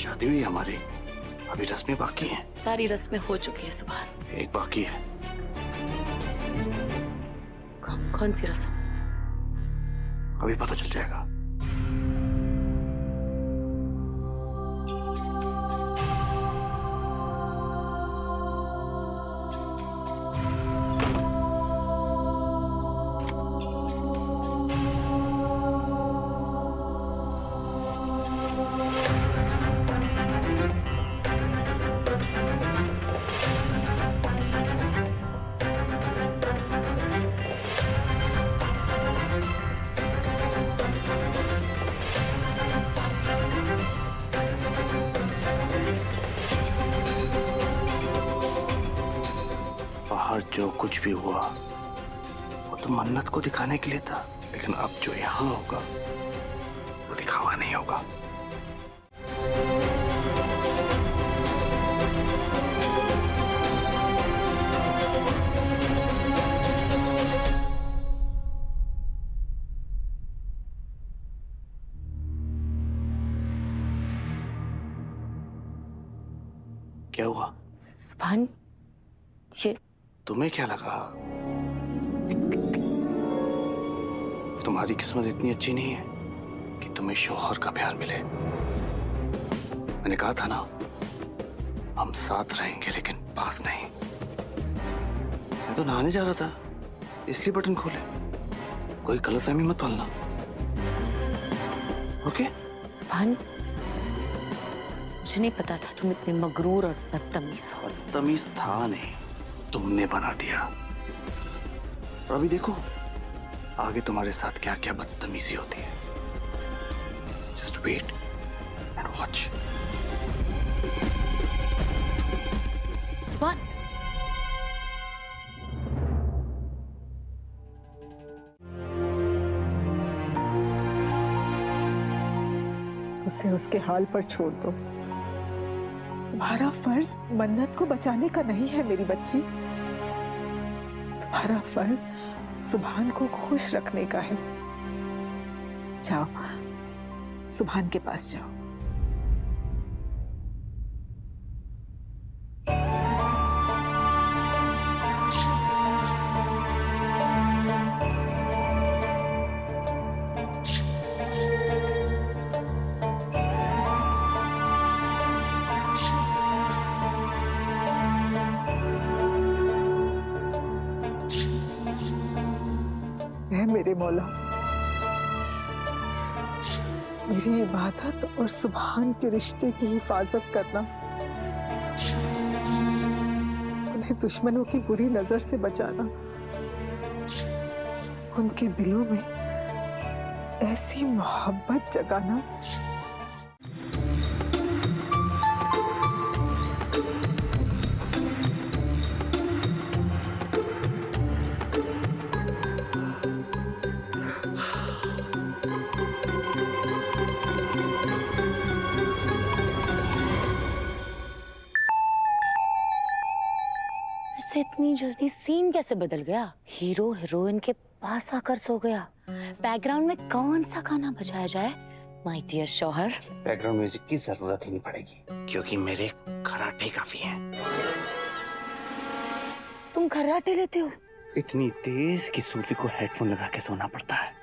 शादी हुई हमारी, अभी रस्में बाकी हैं। सारी रस्में हो चुकी है सुभान। एक बाकी है। कौन सी रस्म? अभी पता चल जाएगा। बाहर जो कुछ भी हुआ वो तो मन्नत को दिखाने के लिए था, लेकिन अब जो यहाँ होगा वो दिखावा नहीं होगा। क्या हुआ? सुभान, ये तुम्हें क्या लगा? तुम्हारी किस्मत इतनी अच्छी नहीं है कि तुम्हें शौहर का प्यार मिले। मैंने कहा था ना, हम साथ रहेंगे लेकिन पास नहीं। मैं तो नहाने जा रहा था, इसलिए बटन खोले। कोई गलतफहमी मत पालना, ओके? सुभान, मुझे नहीं पता था तुम इतने मगरूर और बदतमीज हो। बदतमीज था नहीं, तुमने बना दिया। और अभी देखो आगे तुम्हारे साथ क्या क्या बदतमीजी होती है। Just wait and watch. Subhan, उसे उसके हाल पर छोड़ दो। तुम्हारा फर्ज मन्नत को बचाने का नहीं है मेरी बच्ची। तुम्हारा फर्ज सुभान को खुश रखने का है। जाओ, सुभान के पास जाओ। है मेरे मौला, मेरी इबादत और सुभान के रिश्ते की हिफाजत करना, उन्हें दुश्मनों की बुरी नजर से बचाना, उनके दिलों में ऐसी मोहब्बत जगाना ऐसे इतनी जल्दी सीन कैसे बदल गया? हीरो हीरोइन के पास आकर सो गया। बैकग्राउंड में कौन सा गाना बजाया जाए? माय डियर शौहर। बैकग्राउंड म्यूजिक की जरूरत ही नहीं पड़ेगी, क्योंकि मेरे खर्राटे काफी हैं। तुम खर्राटे लेते हो? इतनी तेज कि सूफी को हेडफोन लगा के सोना पड़ता है।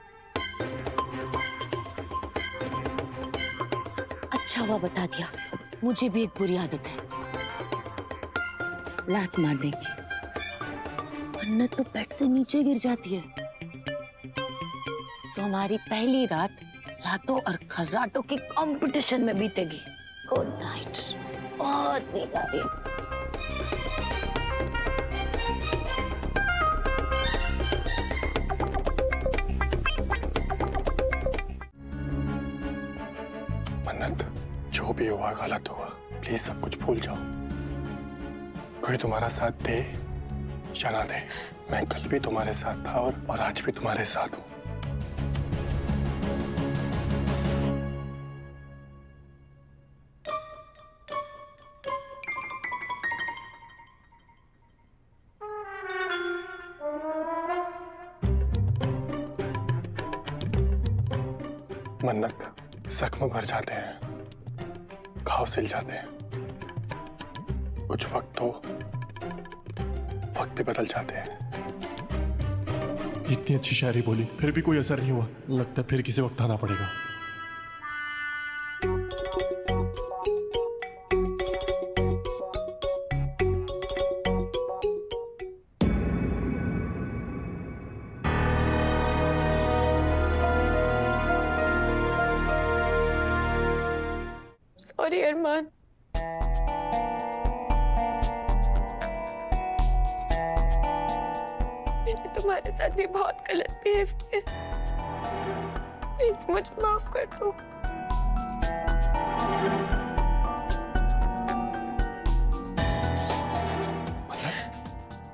अच्छा हुआ बता दिया, मुझे भी एक बुरी आदत है, लात मारने की। मन्नत तो बेड से नीचे गिर जाती है, तो हमारी पहली रात लातों और खर्राटों की कंपटीशन में बीतेगी। Good night. बहुत नींद आ रही है। मन्नत, जो भी हुआ गलत हुआ, प्लीज सब कुछ भूल जाओ। कोई तुम्हारा साथ दे या ना दे, मैं कल भी तुम्हारे साथ था और आज भी तुम्हारे साथ हूं। मन्नत, जख्म भर जाते हैं, घाव सिल जाते हैं, कुछ वक्त भी बदल जाते हैं। इतनी अच्छी शायरी बोली फिर भी कोई असर नहीं हुआ। लगता है फिर किसी वक्त आना पड़ेगा। सॉरी अरमान, मैंने तुम्हारे साथ भी बहुत गलत बिहेव किया। प्लीज मुझे माफ कर दो।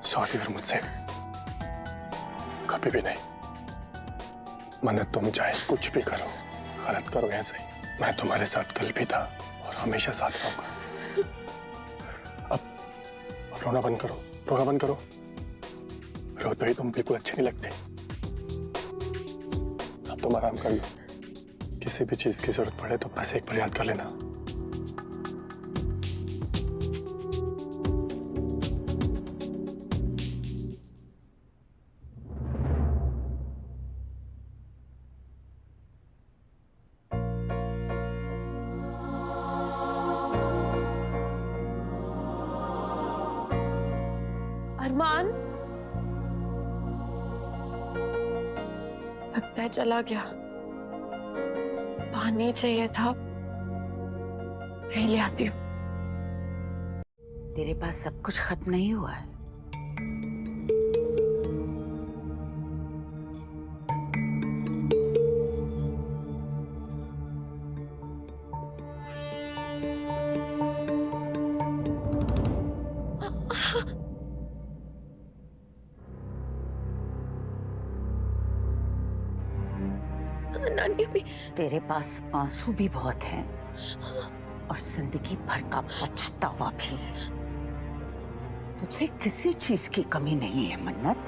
सॉरी फिर मुझसे कभी भी नहीं। मन्नत, तुम चाहे कुछ भी करो, गलत करो या सही, मैं तुम्हारे साथ कल भी था और हमेशा साथ रहूंगा। अब रोना बंद करो, रोना बंद करो। रोते ही तुम बिल्कुल अच्छे नहीं लगते। अब तुम आराम कर लो। किसी भी चीज की जरूरत पड़े तो बस एक बार याद कर लेना। अरमान, मैं चला गया। पानी चाहिए था, मैं ले आती हूँ। तेरे पास सब कुछ खत्म नहीं हुआ है? नानी अभी तेरे पास आंसू भी बहुत हैं और जिंदगी भर का पछतावा भी। तुझे किसी चीज की कमी नहीं है मन्नत।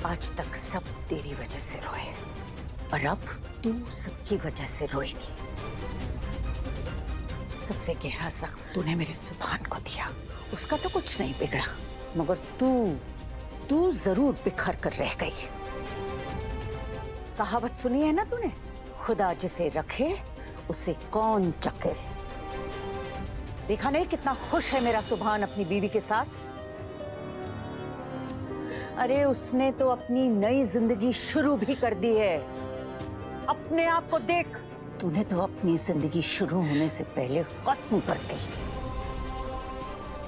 आज तक सब तेरी वजह से रोए और अब तू सबकी वजह से रोएगी। सबसे गहरा जख्म तूने मेरे सुभान को दिया, उसका तो कुछ नहीं बिगड़ा, मगर तू जरूर बिखर कर रह गई। कहावत सुनी है ना तूने, खुदा जिसे रखे उसे कौन चखे। देखा नहीं कितना खुश है मेरा सुभान अपनी बीवी के साथ। अरे उसने तो अपनी नई जिंदगी शुरू भी कर दी है। अपने आप को देख, तूने तो अपनी जिंदगी शुरू होने से पहले खत्म कर दी।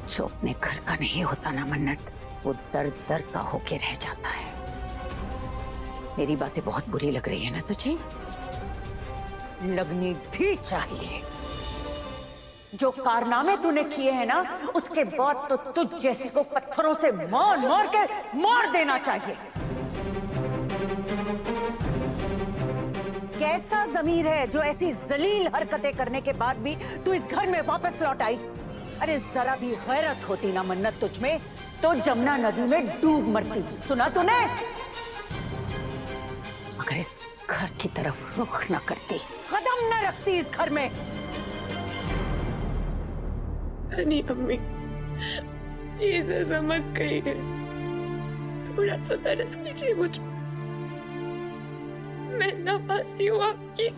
जो अपने घर का नहीं होता ना मन्नत, वो दर दर का होके रह जाता है। मेरी बातें बहुत बुरी लग रही है ना तुझे? लगनी भी चाहिए। जो कारनामे तूने किए हैं ना, उसके बाद तो तुझ जैसे को पत्थरों से मार मार के मार देना चाहिए। कैसा ज़मीर है जो ऐसी जलील हरकतें करने के बाद भी तू इस घर में वापस लौट आई? अरे जरा भी गैरत होती ना मन्नत तुझ में, तो जमुना नदी में डूब मरती। सुना तूने? मगर इस घर की तरफ रुख न करती, कदम न रखती इस घर में। नानी अम्मी, ये सजा मत कहिए। थोड़ा सा तरस कीजिए मुझ पर। मैं नवासी हूँ आपकी।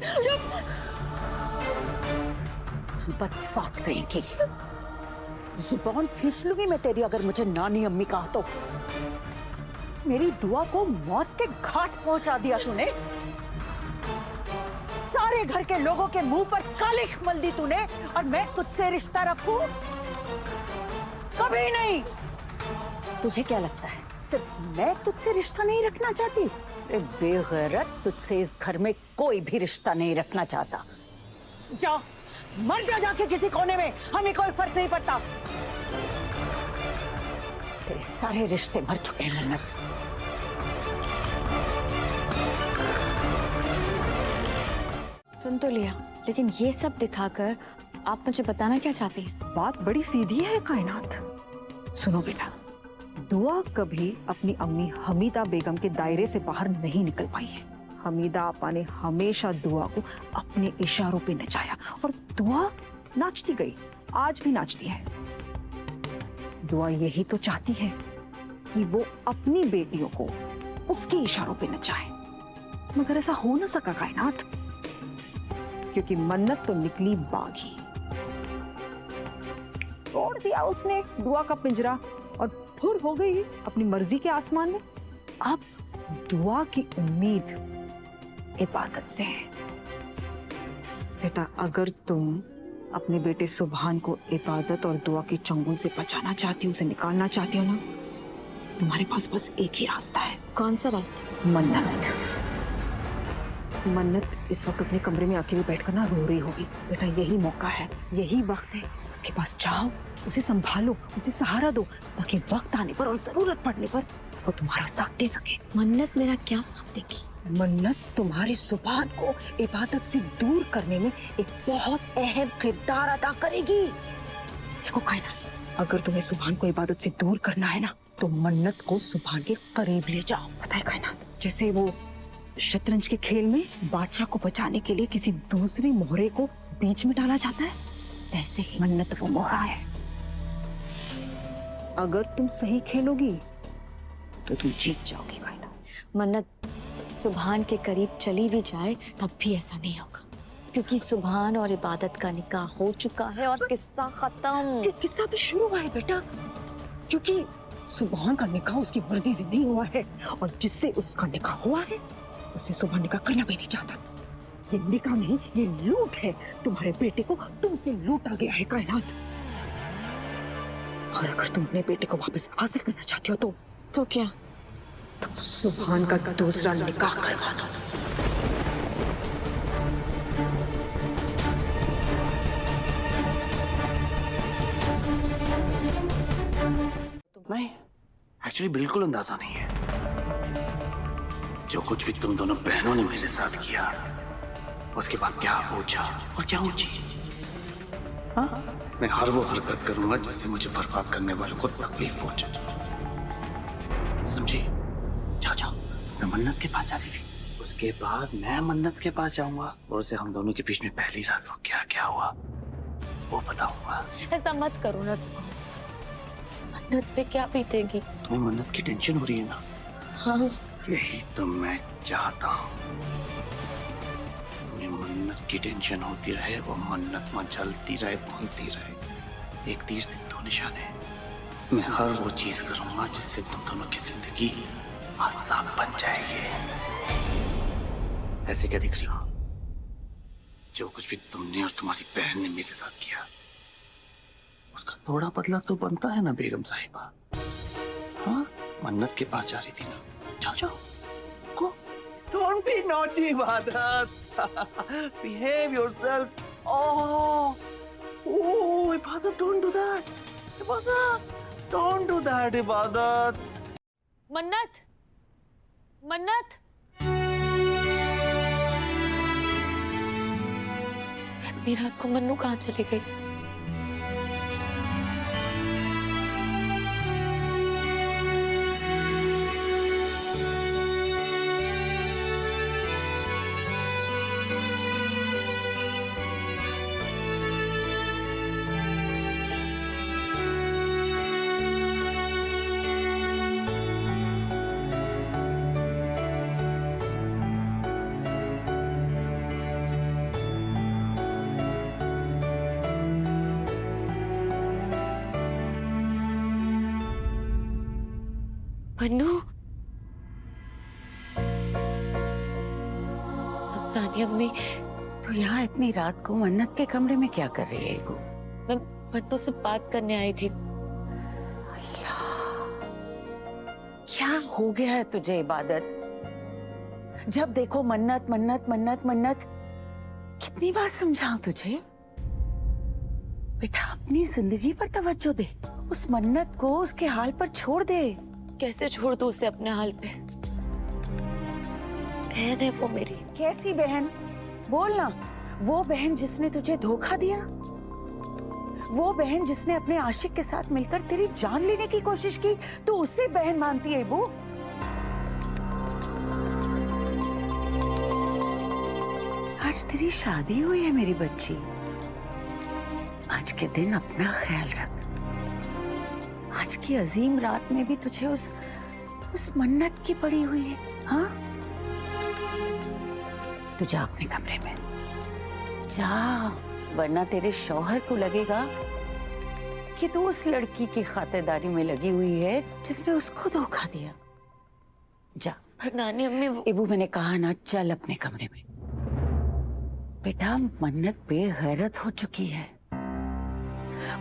बदसात कहेंगी। जुबान खींच लूंगी मैं तेरी अगर मुझे नानी अम्मी कहा तो। मेरी दुआ को मौत के घाट पहुंचा दिया तूने। सारे घर के लोगों के मुंह पर कालिख मल दी तूने, और मैं तुझसे रिश्ता रखूं? कभी नहीं। तुझे क्या लगता है सिर्फ मैं तुझसे रिश्ता नहीं रखना चाहती? अरे बेगैरत, तुझसे इस घर में कोई भी रिश्ता नहीं रखना चाहता। जा, मर जा जाके किसी कोने में, हमें कोई फर्क नहीं पड़ता। तेरे सारे रिश्ते मर चुके हैं मन्नत। सुन तो लिया, लेकिन ये सब दिखाकर आप मुझे बताना क्या चाहती हैं? बात बड़ी सीधी है कायनात। सुनो बेटा, दुआ कभी अपनी अम्मी हमीदा बेगम के दायरे से बाहर नहीं निकल पाई है। हमीदा आपा ने हमेशा दुआ को अपने इशारों पे नचाया और दुआ नाचती गई, आज भी नाचती है। दुआ यही तो चाहती है कि वो अपनी बेटियों को उसके इशारों पे नचाए, मगर ऐसा हो ना सका कायनात, क्योंकि मन्नत तो निकली बागी। तोड़ दिया उसने दुआ का पिंजरा और फुर हो गई अपनी मर्जी के आसमान में। अब दुआ की उम्मीद इबादत से है। बेटा, अगर तुम अपने बेटे सुभान को इबादत और दुआ के चंगुल से बचाना चाहती हो, उसे निकालना चाहती हो ना, तुम्हारे पास बस एक ही रास्ता है। कौन सा रास्ता? मन्नत। मन्नत इस वक्त अपने कमरे में अकेले बैठकर ना रो रही होगी। बेटा, यही मौका है, यही वक्त है, उसके पास जाओ, उसे संभालो, उसे सहारा दो, ताकि वक्त आने पर और जरूरत पड़ने पर वो तुम्हारा साथ दे सके। मन्नत मेरा क्या साथ देगी? मन्नत तुम्हारे सुभान को इबादत से दूर करने में एक बहुत अहम किरदार अदा करेगी। देखो कायनात, अगर तुम्हें सुभान को इबादत से दूर करना है ना, तो मन्नत को सुभान के करीब ले जाओ। पता है कायनात, जैसे वो शतरंज के खेल में बादशाह को बचाने के लिए किसी दूसरे मोहरे को बीच में डाला जाता है, ऐसे ही मन्नत वो मोहरा है। अगर तुम सही खेलोगी तो तुम जीत जाओगी कायनात। मन्नत सुभान के करीब चली भी जाए तब भी ऐसा नहीं होगा, क्योंकि सुभान और इबादत का निकाह हो चुका है और किस्सा खत्म। किस्सा भी शुरू हुआ है बेटा, क्योंकि सुभान का निकाह उसकी मर्जी से नहीं हुआ है, और जिससे उसका निकाह हुआ है उससे सुभान निकाह करना भी नहीं चाहता। ये निकाह नहीं, ये लूट है। तुम्हारे बेटे को तुमसे लूटा गया है कायनात। और अगर तुम अपने बेटे को वापस हासिल करना चाहती हो तो क्या? तो सुभान का दूसरा निकाह करवा दो। नहीं, एक्चुअली बिल्कुल अंदाजा नहीं है। जो कुछ भी तुम दोनों बहनों ने मेरे साथ किया, उसके बाद क्या ऊंचा और क्या ऊंची। हाँ, मैं हर वो हरकत करूंगा जिससे मुझे बर्बाद करने वालों को तकलीफ पहुंचे। समझी? जाओ जाओ, मैं मन्नत के पास जा रही थी, उसके बाद मैं मन्नत के पास जाऊंगा और उसे हम दोनों के बीच में पहली रात को क्या क्या हुआ वो बताऊंगा। ऐसा मत करो ना सुभान, मन्नत पे क्या बीतेगी? तुम्हें मन्नत की टेंशन हो रही है ना? हाँ, यही तो मैं चाहता हूँ। तुम्हें मन्नत की टेंशन होती रहे, वो मन्नत में जलती रहे, भूनती रहे। एक तीर से दो निशाने हैं। मैं हर वो चीज करूंगा जिससे तुम दोनों की जिंदगी आसान बन जाएगी। ऐसे क्या दिख रही हो? जो कुछ भी तुमने और तुम्हारी बहन ने मेरे साथ किया, उसका थोड़ा बदला तो बनता है ना बेगम साहिबा। हाँ, मन्नत के पास जा रही थी ना, जाओ जाओ, go. Don't be naughty, Ibadat. Behave yourself. Oh, Ibadat, don't do that. Ibadat, don't do that, Ibadat. मन्नत, मन्नत, इतनी रात को मन्नू कहाँ चली गई? मन्नू, तानी अम्मी, तो यहाँ इतनी रात को मन्नत के कमरे में क्या कर रही है वो? मैं मन्नू से बात करने आई थी। क्या हो गया है तुझे इबादत? जब देखो मन्नत मन्नत मन्नत मन्नत। कितनी बार समझाऊं तुझे? बेटा, अपनी जिंदगी पर तवज्जो दे, उस मन्नत को उसके हाल पर छोड़ दे। कैसे छोड़ दूं उसे अपने हाल पे? बहन है वो मेरी। कैसी बहन? बोल ना। वो बहन जिसने तुझे धोखा दिया, वो बहन जिसने अपने आशिक के साथ मिलकर तेरी जान लेने की कोशिश की, तो उसे बहन मानती है वो? आज तेरी शादी हुई है मेरी बच्ची। आज के दिन अपना ख्याल रख। आज की अजीम रात में भी तुझे उस मन्नत की पड़ी हुई है। हाँ, तू जा अपने कमरे में जा, वरना तेरे शौहर को लगेगा कि तू उस लड़की की खातिरदारी में लगी हुई है जिसने उसको धोखा दिया। जा। नानी अम्मी वो इबू, मैंने कहा ना, चल अपने कमरे में। बेटा, मन्नत बेगैरत हो चुकी है।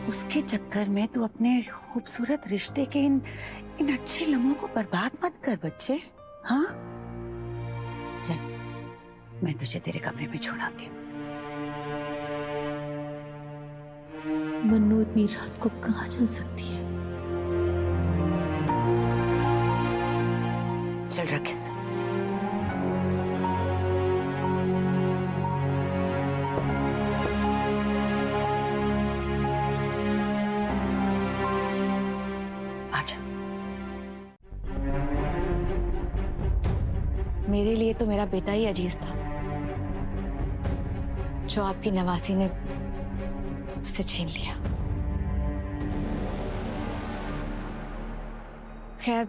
उसके चक्कर में तू अपने खूबसूरत रिश्ते के इन अच्छे लम्हों को बर्बाद मत कर बच्चे। हाँ, चल मैं तुझे तेरे कमरे में छोड़ाती हूँ। मन्नू इतनी रात को कहाँ चल सकती है? चल रखे से। आजा। मेरे लिए तो मेरा बेटा ही अजीज था, जो आपकी नवासी ने उससे छीन लिया। खैर,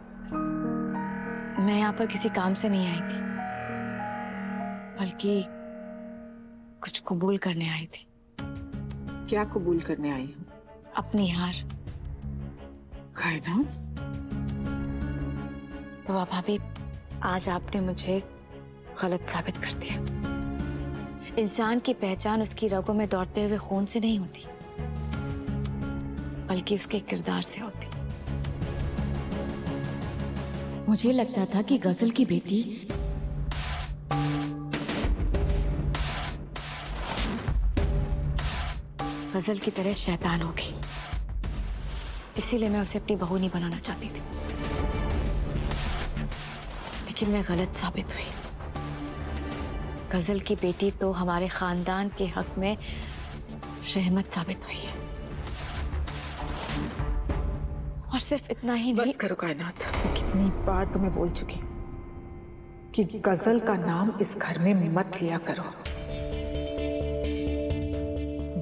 मैं यहाँ पर किसी काम से नहीं आई थी, बल्कि कुछ कबूल करने आई थी। क्या कबूल करने आई हूँ? अपनी हार। कायना, तो अब भाभी, आज आपने मुझे गलत साबित कर दिया। इंसान की पहचान उसकी रगों में दौड़ते हुए खून से नहीं होती, बल्कि उसके किरदार से होती। मुझे लगता था कि गजल की बेटी गजल की तरह शैतान होगी, इसीलिए मैं उसे अपनी बहू नहीं बनाना चाहती थी। लेकिन मैं गलत साबित हुई। गजल की बेटी तो हमारे खानदान के हक में रहमत साबित हुई है। और सिर्फ इतना ही नहीं। बस करो कायनात, मैं कितनी बार तुम्हें बोल चुकी हूँ कि गजल का नाम इस घर में मत लिया करो।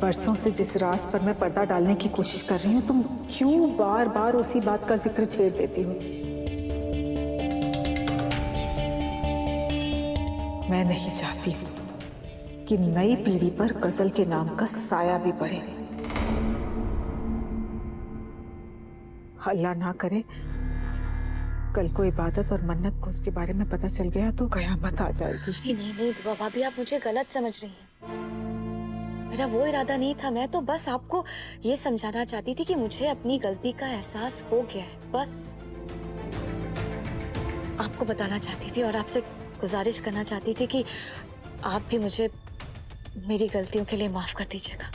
बरसों से जिस राज पर मैं पर्दा डालने की कोशिश कर रही हूँ, तुम क्यों बार बार उसी बात का जिक्र छेड़ देती हो? मैं नहीं चाहती कि नई पीढ़ी पर गजल के नाम का साया भी पड़े। अल्लाह ना करे कल को इबादत और मन्नत को उसके बारे में पता चल गया तो कयामत आ जाएगी। नहीं नहीं दुआ भाभी, आप मुझे गलत समझ रही हैं। मेरा वो इरादा नहीं था। मैं तो बस आपको ये समझाना चाहती थी कि मुझे अपनी गलती का एहसास हो गया है। बस आपको बताना चाहती थी और आपसे गुजारिश करना चाहती थी कि आप भी मुझे मेरी गलतियों के लिए माफ कर दीजिएगा।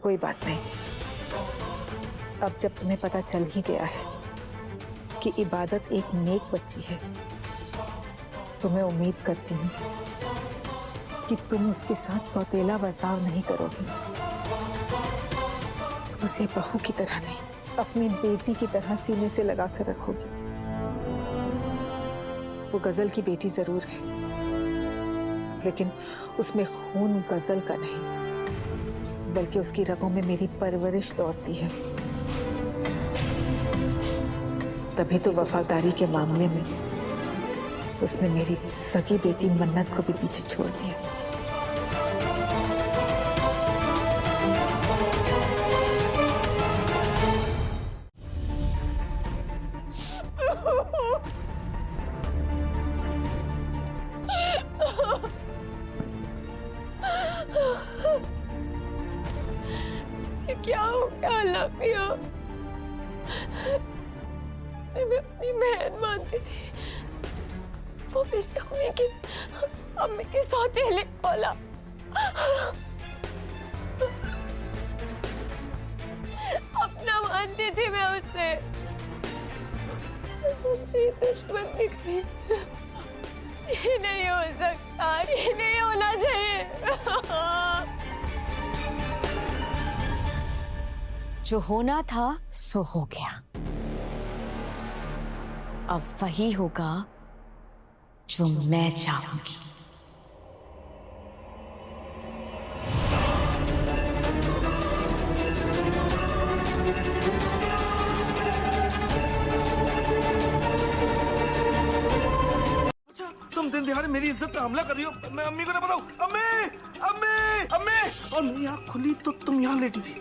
कोई बात नहीं, अब जब तुम्हें पता चल ही गया है कि इबादत एक नेक बच्ची है, तो मैं उम्मीद करती हूँ कि तुम उसके साथ सौतेला बर्ताव नहीं करोगे। तुम उसे बहू की तरह नहीं, अपनी बेटी की तरह सीने से लगा कर रखोगी। वो गजल की बेटी जरूर है, लेकिन उसमें खून गजल का नहीं, बल्कि उसकी रगों में मेरी परवरिश दौड़ती है। तभी तो वफादारी के मामले में उसने मेरी सगी बेटी मन्नत को भी पीछे छोड़ दिया। क्या हो गया लपिया? मैं अपनी बहन मानती थी, वो मेरी अम्मी के सौतेले बोला। अपना मानती थी मैं उसे, मेरी दुश्मन निकली। ये नहीं हो सकता, ये नहीं होना चाहिए। जो होना था सो हो गया। अब वही होगा जो मैं चाहूंगी। मेरी इज्जत पे हमला कर रही हो। मैं अम्मी को ना बताऊं। अम्मी, अम्मी, अम्मी। और मेरी आँख खुली तो तुम यहाँ लेटी थी।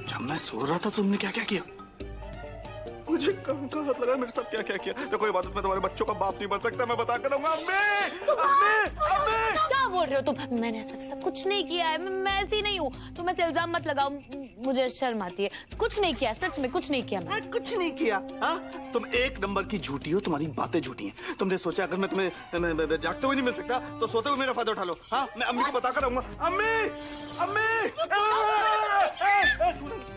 जब मैं सो रहा था तुमने क्या क्या किया? मुझे कहाँ कहाँ हाथ लगा, मेरे साथ क्या क्या किया? देखो ये बात, मैं तुम्हारे बच्चों का बाप नहीं बन सकता, मैं बता कर रहूंगा। अम्मी, अम्मी, अम्मी। क्या बोल रहे हो तुम? मैंने ऐसा कुछ नहीं किया है, मैं ऐसी नहीं हूँ। तुम ऐसे इल्जाम मत लगाओ, मुझे शर्म आती है। कुछ नहीं किया, सच में कुछ नहीं किया मैं। कुछ नहीं किया। हाँ, तुम एक नंबर की झूठी हो, तुम्हारी बातें झूठी हैं। तुमने सोचा अगर मैं तुम्हें जागते हुए नहीं मिल सकता तो सोते हुए मेरा फायदा उठा लो। हाँ, मैं अम्मी को बता कर रहूंगा। अम्मी, अम्मी,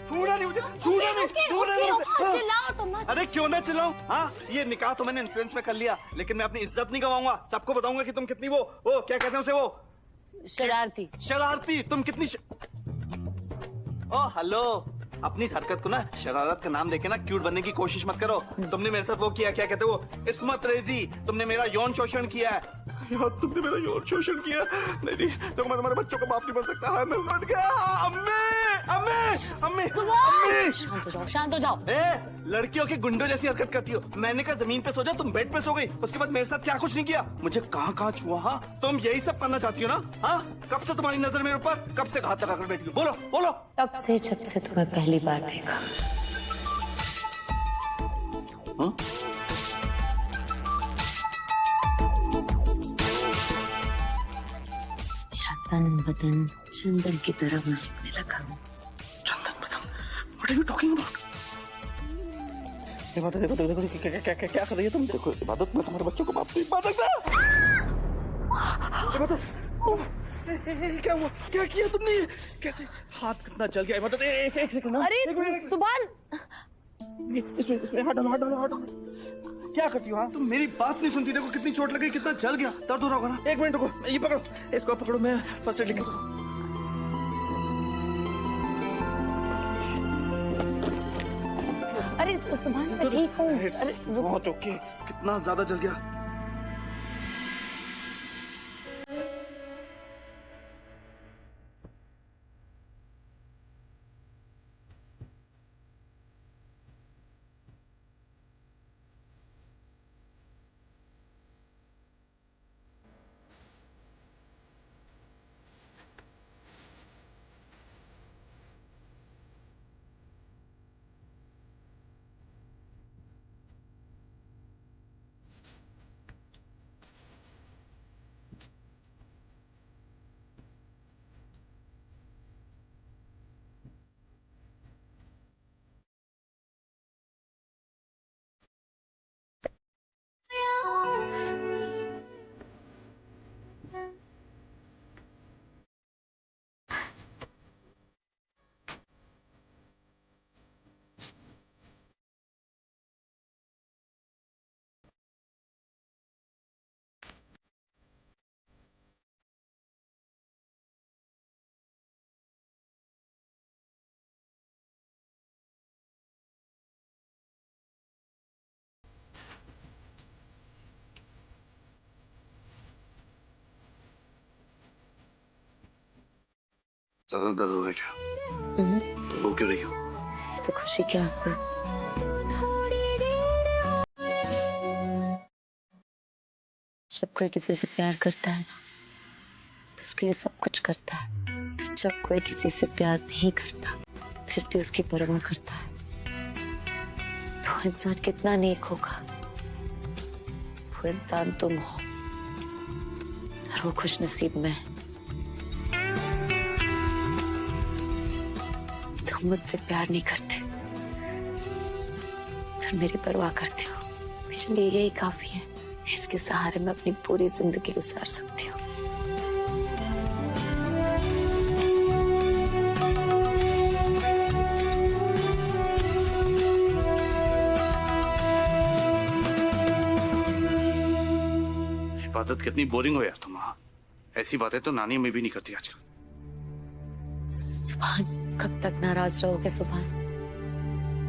छूना नहीं मुझे, छूना नहीं, छूना नहीं। चिल्लाओ तुम मत। अरे क्यों ना चिल्लाऊं? हाँ, ये निकाह तो मैंने इन्फ्लुएंस में कर लिया, लेकिन मैं अपनी इज्जत नहीं गवाऊंगा। सबको बताऊंगा कि तुम कितनी वो क्या कहते हैं उसे, वो शरारती। शरारती। तुम कितनी ओ हेलो, अपनी इस हरकत को ना शरारत का नाम देके ना क्यूट बनने की कोशिश मत करो। तुमने मेरे साथ वो किया, क्या कहते वो, इस्मत रेजी। तुमने मेरा यौन शोषण किया है। यार तुमने मेरा यौन शोषण किया। नहीं, तो मैं तुम्हारे बच्चों का बाप नहीं बन सकता। हाँ, मैं लौट गया। अम्मी, अम्मी, अम्मी, अम्मी। शांत हो जाओ, शांत हो जाओ। लड़कियों के गुंडों जैसी हरकत करती हो। मैंने कहा जमीन पे सो जा, तुम बेड पे सो गई। उसके बाद मेरे साथ क्या कुछ नहीं किया। मुझे कहाँ कहाँ छुआ। हाँ, तुम यही सब करना चाहती हो ना? हाँ, कब से तुम्हारी नजर मेरे ऊपर, कब से घात लगा कर बैठी हो? बोलो, बोलो। तब से जब से तुम्हें पहली बार देखा। हाँ? मेरा तन बदन चंदन की तरह महकने लगा। चंदन बदन? What are you talking about? इबादत, देखो देखो देखो क्या कर रही है तुम? देखो इबादत, मैं तुम्हारे बच्चों को बाप नहीं बन सकता। इबादत, क्या हुआ? क्या किया तुमने? कैसे? हाथ कितना जल गया इबादत? एक सेकंड। अरे सुभान, इसमें हाथ डालो, हाथ डालो, हाथ डालो। क्या करती हो? हाँ, तुम मेरी बात नहीं सुनती। देखो कितनी चोट लगी, कितना जल गया, दर्द हो रहा होगा ना। एक मिनट रुको, ये पकड़ो, इसको पकड़ो, मैं फर्स्ट एड लिख। अरे सुभान मैं ठीक हूँ। अरे बहुत ओके। कितना ज्यादा जल गया? ज्यादा दर्द हो गया क्या? तो रो क्यों रही हो? तो खुशी के आंसू। जब कोई किसी से प्यार करता है तो उसके लिए सब कुछ करता है। जब कोई किसी से प्यार नहीं करता फिर भी उसकी परवाह करता है, वो इंसान कितना नेक होगा। वो इंसान तुम हो और वो खुश नसीब में है। तुम मुझसे प्यार नहीं करते फिर मेरी परवाह करते हो। मेरे लिए यही काफी है। इसके सहारे मैं अपनी पूरी जिंदगी गुजार सकती हूँ। इबादत कितनी बोरिंग हो यार तुम। ऐसी बातें तो नानी अम्मी भी नहीं करती आजकल। सुभान, कब तक नाराज रहोगे? सुभान,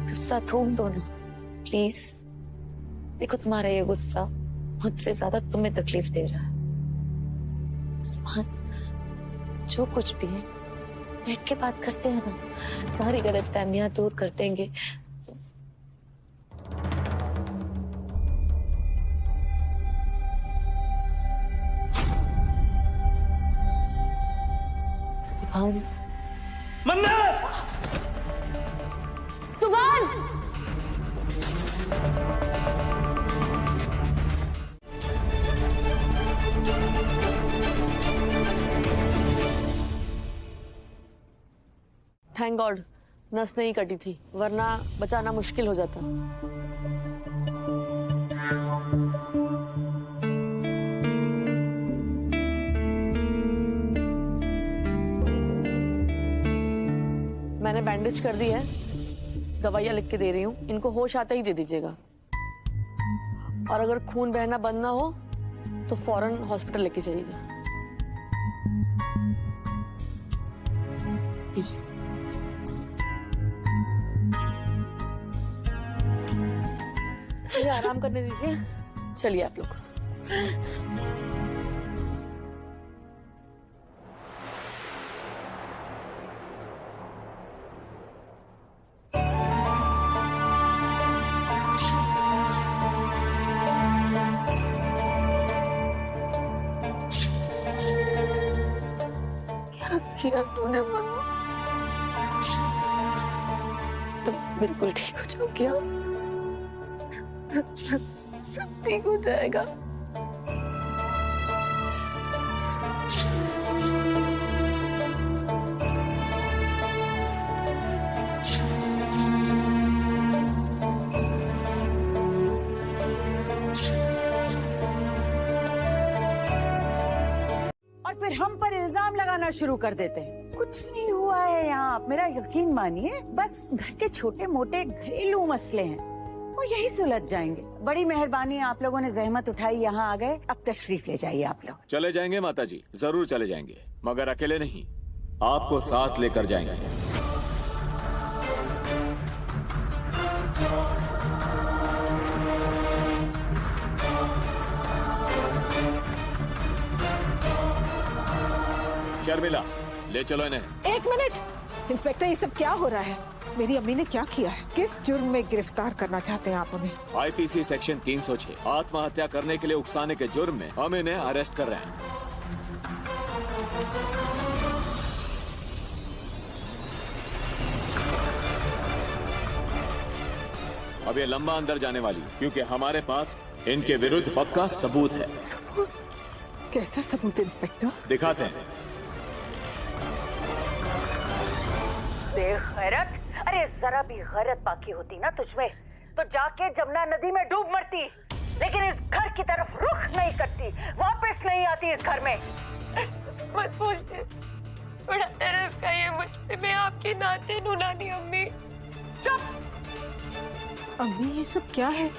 गुस्सा थूम दो ना प्लीज। देखो तुम्हारा ये गुस्सा मुझसे ज्यादा तुम्हें तकलीफ दे रहा है। सुभान, जो कुछ भी है बैठ के बात करते हैं ना, सारी गलतफहमियां दूर कर देंगे। सुभान मन्नत! सुभान थैंक गॉड नस नहीं कटी थी, वरना बचाना मुश्किल हो जाता। मैंने बैंडेज कर दी है, दवाइयां लिख के दे रही हूँ, इनको होश आते ही दे दीजिएगा। और अगर खून बहना बंद ना हो तो फौरन हॉस्पिटल लेके जाइएगा। मुझे आराम करने दीजिए, चलिए आप लोग। क्या किया तूने मनु? तुम बिल्कुल ठीक हो जाओगी। सब ठीक हो जाएगा। और फिर हम पर इल्जाम लगाना शुरू कर देते हैं। कुछ नहीं हुआ है यहाँ, आप मेरा यकीन मानिए। बस घर के छोटे मोटे घरेलू मसले हैं, वो यही सुलझ जाएंगे। बड़ी मेहरबानी, आप लोगों ने जहमत उठाई, यहाँ आ गए। अब तशरीफ ले जाइए आप लोग। चले जाएंगे माता जी, जरूर चले जाएंगे, मगर अकेले नहीं, आपको साथ लेकर जाएंगे। शर्मिला, ले चलो इन्हें। एक मिनट इंस्पेक्टर, ये सब क्या हो रहा है? मेरी अम्मी ने क्या किया है? किस जुर्म में गिरफ्तार करना चाहते हैं आप उन्हें? आईपीसी सेक्शन 306 आत्महत्या करने के लिए उकसाने के जुर्म में हम इन्हें अरेस्ट कर रहे हैं। अब ये लंबा अंदर जाने वाली, क्योंकि हमारे पास इनके विरुद्ध पक्का सबूत है। सबूत? कैसा सबूत इंस्पेक्टर? दिखाते हैं। बेगैरत! अरे जरा भी गैरत बाकी होती ना तुझमें तो जाके जमुना नदी में डूब मरती, लेकिन इस घर की तरफ रुख नहीं करती, वापस नहीं आती इस घर में। मत बोलिए, बड़ा तरस का ये मुझ पे, मैं आपकी नाते नुनानी अम्मी। चुप! अम्मी ये सब क्या है?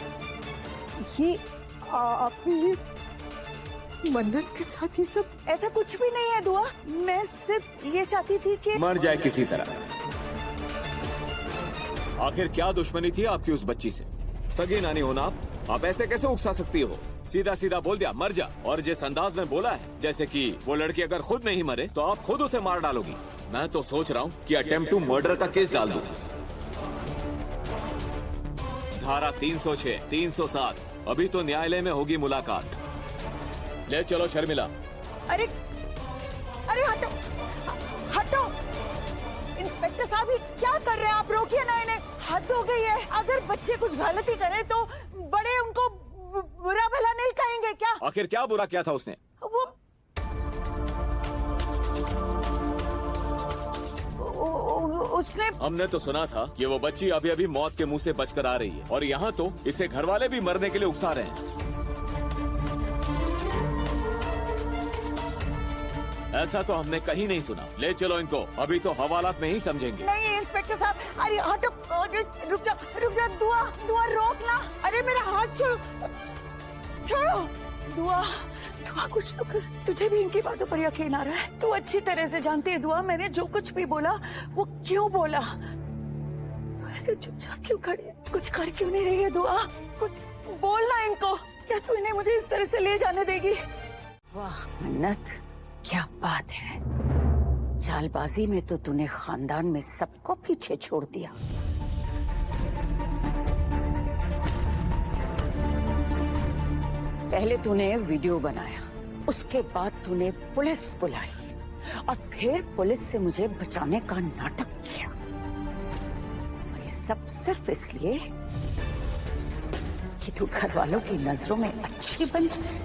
ये आपने ये मन्नत के साथ ये सब? ऐसा कुछ भी नहीं है दुआ, मैं सिर्फ ये चाहती थी कि मर जाए किसी तरह। आखिर क्या दुश्मनी थी आपकी उस बच्ची से? सगी नानी हो ना आप ऐसे कैसे उकसा सकती हो? सीधा सीधा बोल दिया मर जा, और जिस अंदाज में बोला है जैसे कि वो लड़की अगर खुद नहीं मरे तो आप खुद उसे मार डालोगी। मैं तो सोच रहा हूँ कि अटेम्प्ट टू मर्डर का केस डाल दूं। धारा 306, 307, अभी तो न्यायालय में होगी मुलाकात। ले चलो शर्मिला। अरे अरे हटो हटो! इंस्पेक्टर साहब ये क्या कर रहे हैं आप? रोकिए ना इन्हें, हद हो गई है। अगर बच्चे कुछ गलती करें तो बड़े उनको बुरा भला नहीं कहेंगे क्या? आखिर क्या बुरा किया था उसने? उसने हमने तो सुना था कि वो बच्ची अभी अभी मौत के मुंह से बचकर आ रही है, और यहाँ तो इसे घर वाले भी मरने के लिए उकसा रहे हैं। ऐसा तो हमने कहीं नहीं सुना। ले चलो इनको, अभी तो हवालात में ही समझेंगे। नहीं इंस्पेक्टर साहब, अरे हटो, रुक जा दुआ, दुआ रोक ना। अरे मेरा हाथ छोड़ो, छोड़ो। दुआ दुआ कुछ तो कर, तुझे भी इनकी बातों पर यकीन आ रहा है? तू अच्छी तरह से जानती है दुआ, मैंने जो कुछ भी बोला वो क्यों बोला। तू ऐसे चुपचाप क्यों खड़ी है? कुछ कर क्यों नहीं रही है दुआ? कुछ बोलना इनको, या तू इन्हें मुझे इस तरह से ले जाने देगी? वाह मन्नत, क्या बात है। चालबाजी में तो तूने खानदान में सबको पीछे छोड़ दिया। पहले तूने वीडियो बनाया, उसके बाद तूने पुलिस बुलाई, और फिर पुलिस से मुझे बचाने का नाटक किया। और ये सब सिर्फ इसलिए कि तू घर वालों की नजरों में अच्छी बन जाए।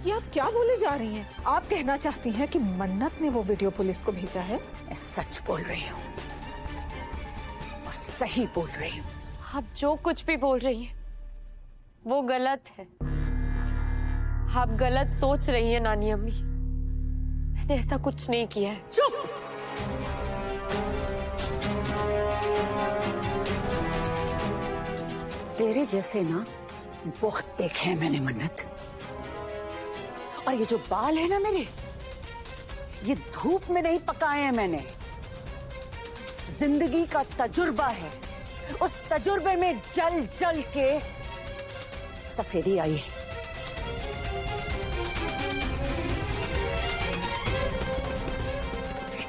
ये आप क्या बोले जा रही हैं? आप कहना चाहती हैं कि मन्नत ने वो वीडियो पुलिस को भेजा है? मैं सच बोल रही हूँ और सही बोल रही हूँ। आप जो कुछ भी बोल रही हैं वो गलत है। आप गलत सोच रही हैं नानी अम्मी। मैंने ऐसा कुछ नहीं किया है। चुप! तेरे जैसे ना बहुत देखे हैं मैंने मन्नत। और ये जो बाल है ना मेरे, ये धूप में नहीं पकाए हैं मैंने। जिंदगी का तजुर्बा है, उस तजुर्बे में जल जल के सफेदी आई है।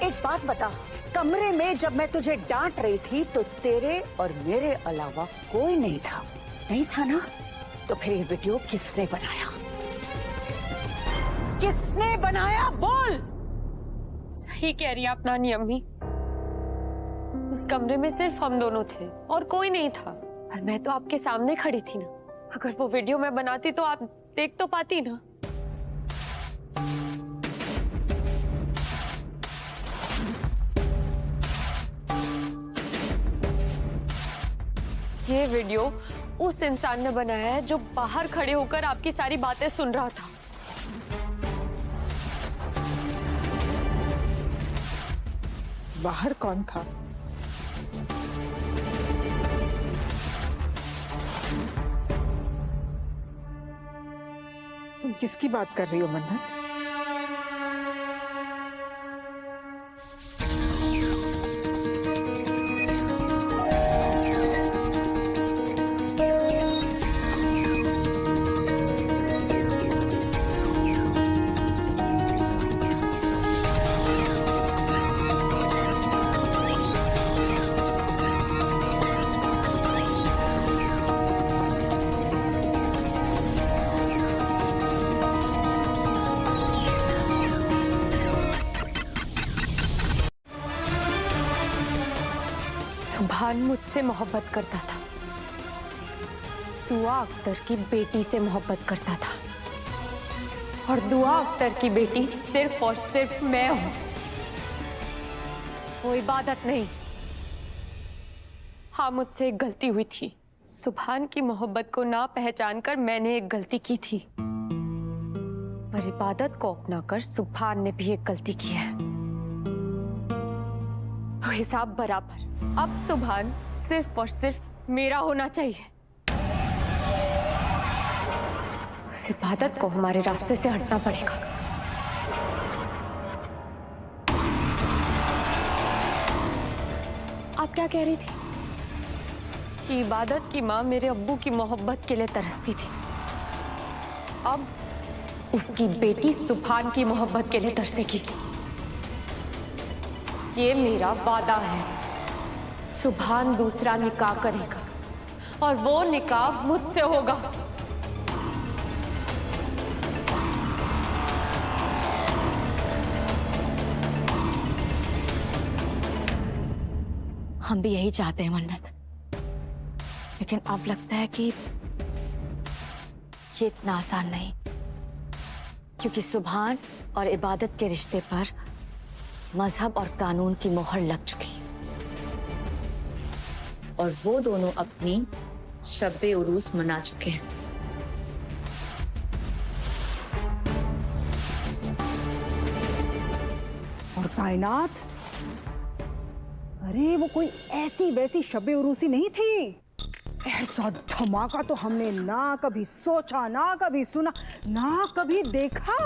एक बात बता, कमरे में जब मैं तुझे डांट रही थी तो तेरे और मेरे अलावा कोई नहीं था, नहीं था ना? तो फिर ये वीडियो किसने बनाया? किसने बनाया? बोल। सही कह रही है आप नानी अम्मी। उस कमरे में सिर्फ हम दोनों थे और कोई नहीं था। और मैं तो आपके सामने खड़ी थी ना। अगर वो वीडियो मैं बनाती तो आप देख तो पाती ना। ये वीडियो उस इंसान ने बनाया है जो बाहर खड़े होकर आपकी सारी बातें सुन रहा था। बाहर कौन था? तुम किसकी बात कर रही हो मन्नत? सुभान मुझसे मोहब्बत करता था। दुआ अख्तर की बेटी से मोहब्बत करता था। और दुआ अख्तर की बेटी सिर्फ और सिर्फ मैं हूं। वो इबादत नहीं। हाँ, मुझसे एक गलती हुई थी। सुभान की मोहब्बत को ना पहचान कर मैंने एक गलती की थी। पर इबादत को अपनाकर सुभान ने भी एक गलती की है। तो हिसाब बराबर। अब सुभान सिर्फ और सिर्फ मेरा होना चाहिए। उस इबादत को हमारे रास्ते से हटना पड़ेगा। आप क्या कह रही थी? कि इबादत की माँ मेरे अब्बू की मोहब्बत के लिए तरसती थी। अब उसकी बेटी सुभान की मोहब्बत के लिए तरसेगी। ये मेरा वादा है। सुभान दूसरा निकाह करेगा और वो निकाह मुझसे होगा। हम भी यही चाहते हैं मन्नत, लेकिन अब लगता है कि ये इतना आसान नहीं, क्योंकि सुभान और इबादत के रिश्ते पर मजहब और कानून की मोहर लग चुकी है और वो दोनों अपनी शब्बे उरूस मना चुके हैं। और कायनात, अरे वो कोई ऐसी वैसी शब्बे उरूसी नहीं थी। ऐसा धमाका तो हमने ना कभी सोचा, ना कभी सुना, ना कभी देखा।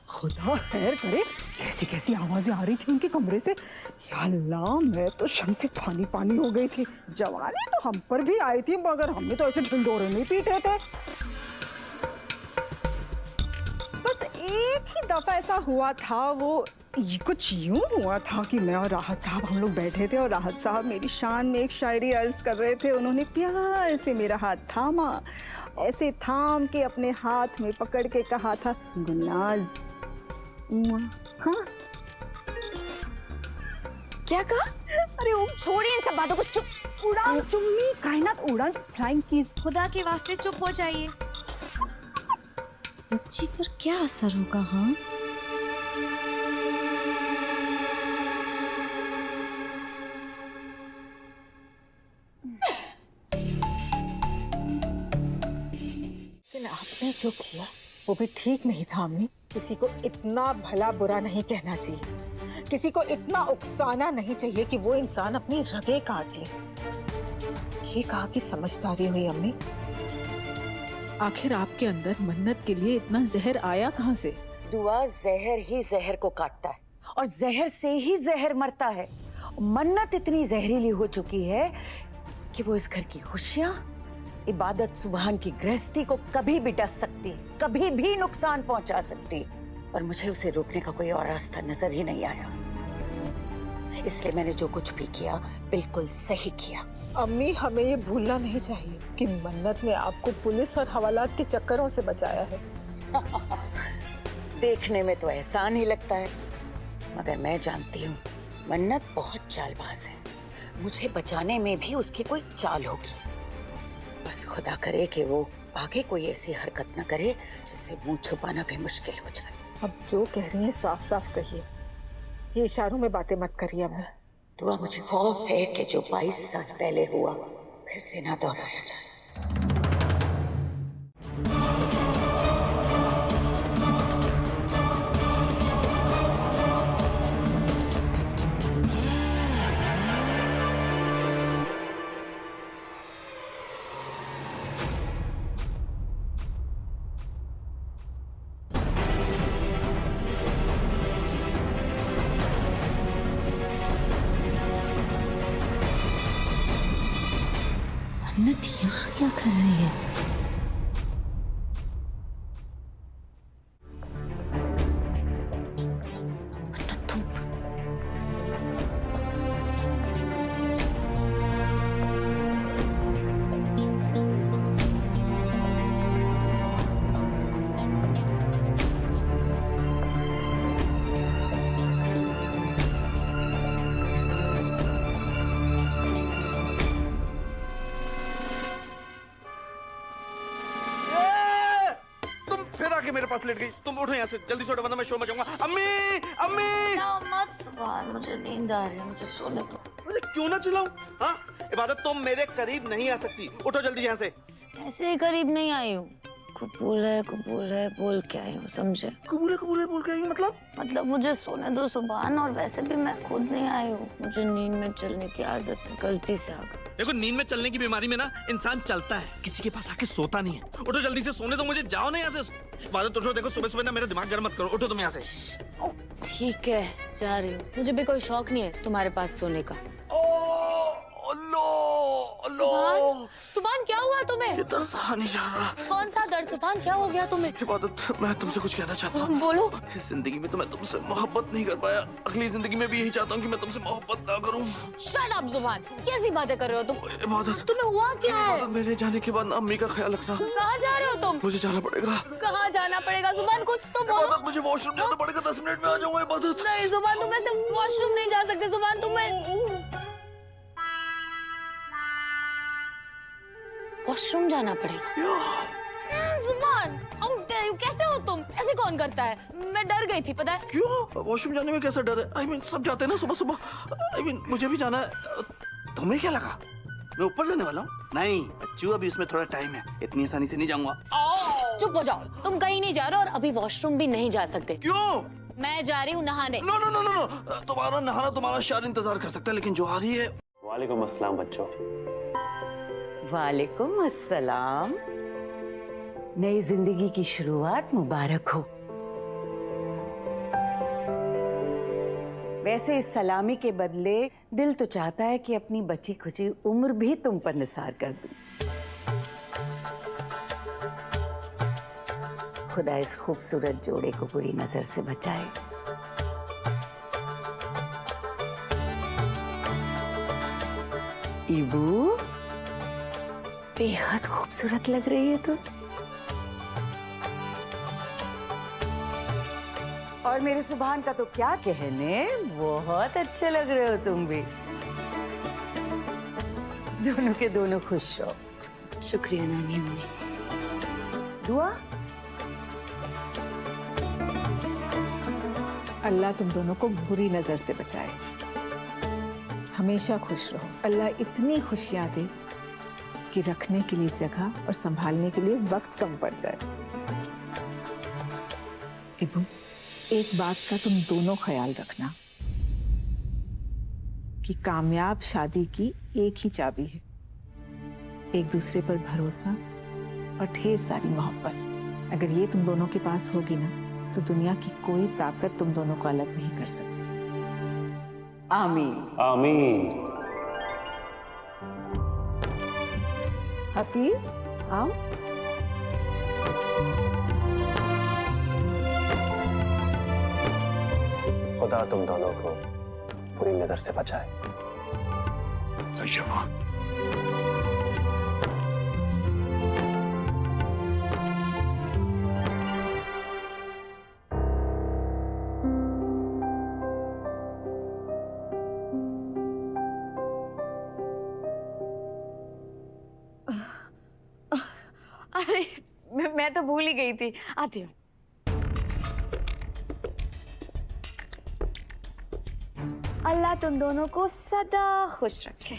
खुदा खैर करे, कैसी कैसी आवाजें आ रही थी उनके कमरे से। या अल्लाह, मैं तो शर्म से पानी पानी हो गई थी। जवानी तो हम पर भी आई थी, मगर हमने तो ऐसे ढिंडोरे नहीं पीटे थे। बस एक ही दफा ऐसा हुआ था, वो ये कुछ यूं हुआ था कि मैं और राहत साहब हम लोग बैठे थे और राहत साहब मेरी शान में एक शायरी अर्ज कर रहे थे। उन्होंने प्यार से मेरा हाथ थामा, ऐसे थाम के अपने हाथ में पकड़ के कहा था गुलनाज। हाँ क्या कहा? अरे ओम छोड़िए इन सब बातों को, चुप। उड़ान चुम्मी कायनात उड़ान फ्लाइंग कीज। खुदा के वास्ते चुप हो जाइए। बच्ची पर क्या असर होगा? हाँ लेकिन आपने जो किया वो भी ठीक नहीं था अम्मी। किसी को इतना भला बुरा नहीं कहना चाहिए, किसी को इतना उकसाना नहीं चाहिए कि वो इंसान अपनी रगें काट ले। ये कहा कि समझदारी हुई अम्मी। आखिर आपके अंदर मन्नत के लिए इतना जहर आया कहाँ से? दुआ जहर ही जहर को काटता है और जहर से ही जहर मरता है। मन्नत इतनी जहरीली हो चुकी है कि वो इस घर की खुशियां, इबादत सुबहान की गृहस्थी को कभी भी डस सकती, कभी भी नुकसान पहुंचा सकती। और मुझे उसे रोकने का कोई और रास्ता नजर ही नहीं आया, इसलिए मैंने जो कुछ भी किया बिल्कुल सही किया। अम्मी हमें ये भूलना नहीं चाहिए कि मन्नत ने आपको पुलिस और हवालात के चक्करों से बचाया है। देखने में तो एहसान ही लगता है, मगर मैं जानती हूँ मन्नत बहुत चालबाज है। मुझे बचाने में भी उसकी कोई चाल होगी। बस खुदा करे कि वो आगे कोई ऐसी हरकत न करे जिससे मुंह छुपाना भी मुश्किल हो जाए। अब जो कह रही हैं साफ साफ कहिए, ये इशारों में बातें मत करिए अम्मी। दुआ मुझे खौफ है कि जो 22 साल पहले हुआ फिर से ना दोहराया जाए। मन्नत यहाँ क्या कर रही है? मन्नत तुम मेरे पास लेट गई। तुम उठो यहाँ से, जल्दी से उठो वरना मैं शोर मचाऊंगा। अम्मी अम्मी मत सुभान, मुझे नींद आ रही है, मुझे सोने दो। मुझे क्यों ना चिल्लाऊं? हाँ इबादत, तुम मेरे करीब नहीं आ सकती। उठो जल्दी यहाँ से। ऐसे ही करीब नहीं आई हूँ। कबूल है बोल के आई हूँ, समझे? कबूल है बोल के आई हूँ मतलब मुझे सोने दो सुभान। और वैसे भी मैं खुद नहीं आई हूँ, मुझे नींद में चलने की आदत है, गलती से आ गई। देखो नींद में चलने की बीमारी में ना इंसान चलता है, किसी के पास आके सोता नहीं है। उठो जल्दी से, सोने दो मुझे। जाओ ना यहाँ से। इबादत उठो, देखो सुबह सुबह ना मेरा दिमाग गर्म मत करो। उठो तुम यहाँ से। ठीक है जा रही हूँ, मुझे भी कोई शौक नहीं है तुम्हारे पास सोने का। सुभान क्या हुआ तुम्हें? दर्द सहा नहीं जा रहा। कौन सा दर्द सुभान, क्या हो गया तुम्हें? इबादत मैं तुमसे कुछ कहना चाहता हूँ। बोलो। इस जिंदगी में तो मैं तुमसे मोहब्बत नहीं कर पाया, अगली जिंदगी में भी यही चाहता हूँ कि मैं तुमसे मोहब्बत ना करूँ। शट अप जुबान, कैसी बातें कर रहे हो तुम? इबादत तुम्हें हुआ क्या है? मेरे जाने के बाद अम्मी का ख्याल रखना। कहाँ जा रहे हो तुम? मुझे जाना पड़ेगा। कहाँ जाना पड़ेगा जुबान, कुछ तो बोलो। इबादत मुझे वॉशरूम जाना पड़ेगा, 10 मिनट में आ जाऊंगा। इबादत नहीं जुबान, तुम ऐसे वॉशरूम नहीं जा सकते जुबान। तुम्हें वॉशरूम जाना पड़ेगा। जुबान कैसे हो तुम? ऐसे कौन करता है? मैं डर गई थी पता है। क्यों? वॉशरूम जाने में कैसा डर है? I mean, सब जाते हैं ना सुबह सुबह। I mean, मुझे भी जाना है। तुम्हें क्या लगा मैं ऊपर जाने वाला हूँ? नहीं बच्चू, अभी उसमें थोड़ा टाइम है, इतनी आसानी से नहीं जाऊंगा। चुप हो जाओ, तुम कहीं नहीं जा रहे और अभी वॉशरूम भी नहीं जा सकते। क्यों? मैं जा रही हूँ नहाने। No no no no no, तुम्हारा नहाना तुम्हारा शार इंतजार कर सकता है, लेकिन जो आ रही है। वालेकुम अस्सलाम बच्चों। वालेकुम अस्सलाम। नई जिंदगी की शुरुआत मुबारक हो। वैसे इस सलामी के बदले दिल तो चाहता है कि अपनी बची खुची उम्र भी तुम पर निसार कर दूं। खुदा इस खूबसूरत जोड़े को बुरी नजर से बचाए। इबू, बेहद खूबसूरत लग रही है तू। और मेरे सुभान का तो क्या कहने, बहुत अच्छे लग रहे हो तुम भी। दोनों के दोनों खुश हो। शुक्रिया नानी अम्मी। दुआ। अल्लाह तुम दोनों को बुरी नजर से बचाए, हमेशा खुश रहो। अल्लाह इतनी खुशियां दे कि रखने के लिए जगह और संभालने के लिए वक्त कम पड़ जाए। इबू, एक बात का तुम दोनों ख्याल रखना कि कामयाब शादी की एक ही चाबी है, एक दूसरे पर भरोसा और ढेर सारी मोहब्बत। अगर ये तुम दोनों के पास होगी ना, तो दुनिया की कोई ताकत तुम दोनों को अलग नहीं कर सकती। आमीन। आमीन। हफीज, आओ। खुदा तुम दोनों को बुरी नजर से बचाए। अरे मैं तो भूल ही गई थी, आती हूँ। अल्लाह तुम दोनों को सदा खुश रखे।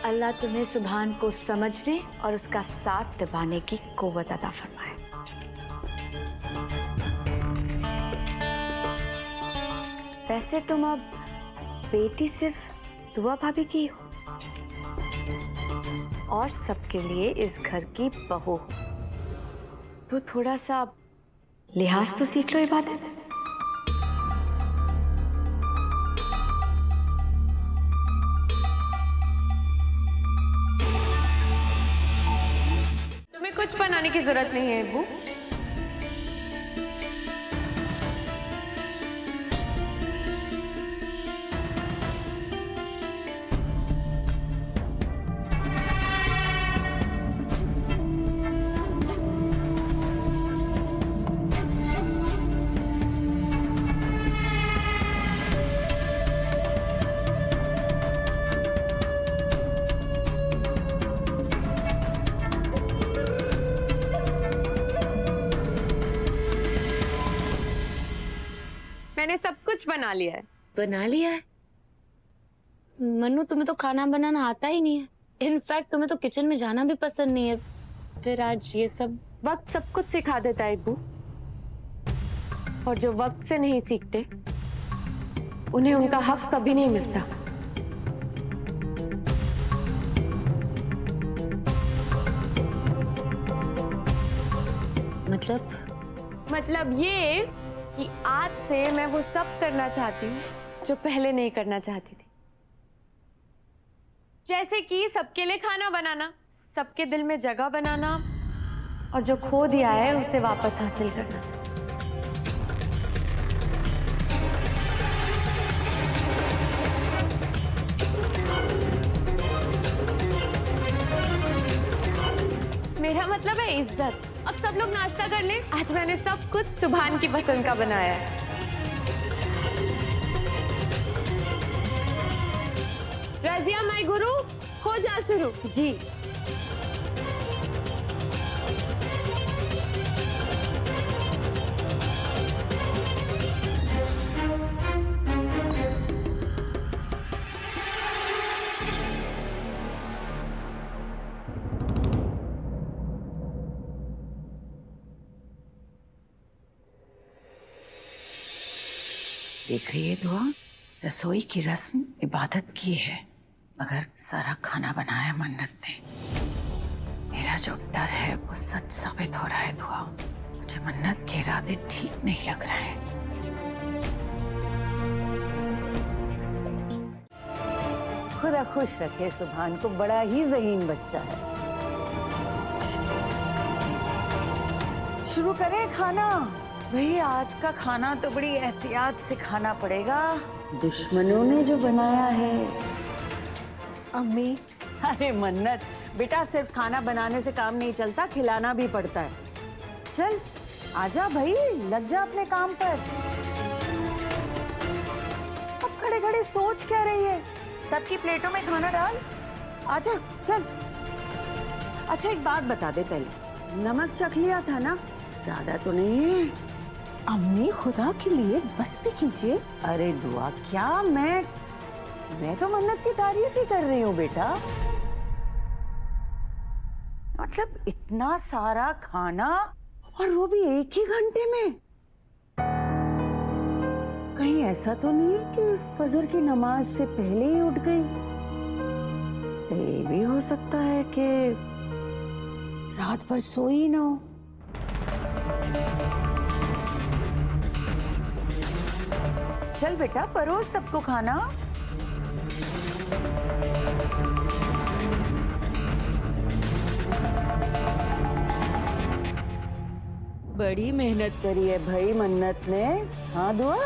अल्लाह तुम्हें सुभान को समझने और उसका साथ निभाने की कुव्वत अता फरमाए। वैसे तुम अब बेटी सिर्फ दुआ भाभी की हो और सबके लिए इस घर की बहू हो, तो थोड़ा सा लिहाज तो सीख लो इबादत। तुम्हें कुछ बनाने की जरूरत नहीं है अब्बू। मैंने सब कुछ बना लिया है। बना लिया है? मन्नू, तुम्हें तो खाना बनाना आता ही नहीं है। इनफैक्ट तुम्हें तो किचन में जाना भी पसंद नहीं है, फिर आज ये सब। वक्त सब कुछ सिखा देता है अब्बू, और जो वक्त से नहीं सीखते उन्हें उनका हक कभी नहीं मिलता। मतलब ये कि आज से मैं वो सब करना चाहती हूँ जो पहले नहीं करना चाहती थी। जैसे कि सबके लिए खाना बनाना, सबके दिल में जगह बनाना, और जो खो दिया है उसे वापस हासिल करना। मेरा मतलब है इज्जत। अब सब लोग नाश्ता कर लें। आज मैंने सब कुछ सुभान की पसंद का बनाया है। रजिया माई गुरु, हो जा शुरू। जी। देख रही है दुआ, रसोई की रस्म इबादत की है, मगर सारा खाना बनाया मन्नत ने। मेरा जो डर है वो सच साबित हो रहा है दुआ। मुझे मन्नत के इरादे ठीक नहीं लग रहे हैं। खुदा खुश रखे सुभान को, बड़ा ही ज़हीन बच्चा है। शुरू करें खाना। भाई आज का खाना तो बड़ी एहतियात से खाना पड़ेगा। दुश्मनों ने जो बनाया है। अम्मी अरे मन्नत बेटा, सिर्फ खाना बनाने से काम नहीं चलता, खिलाना भी पड़ता है। चल आजा भाई, लग जा अपने काम पर। अब खड़े खड़े सोच क्या रही है? सबकी प्लेटों में खाना डाल, आजा चल। अच्छा एक बात बता दे पहले, नमक चख लिया था ना? ज्यादा तो नहीं है? अम्मी खुदा के लिए बस भी कीजिए। अरे दुआ क्या, मैं तो मन्नत की तारीफ ही कर रही हूँ बेटा। मतलब इतना सारा खाना और वो भी एक ही घंटे में। कहीं ऐसा तो नहीं है कि फजर की नमाज से पहले ही उठ गई? ये भी हो सकता है कि रात भर सोई ना हो। चल बेटा परोस सबको खाना। बड़ी मेहनत करी है भाई मन्नत ने। हाँ दुआ।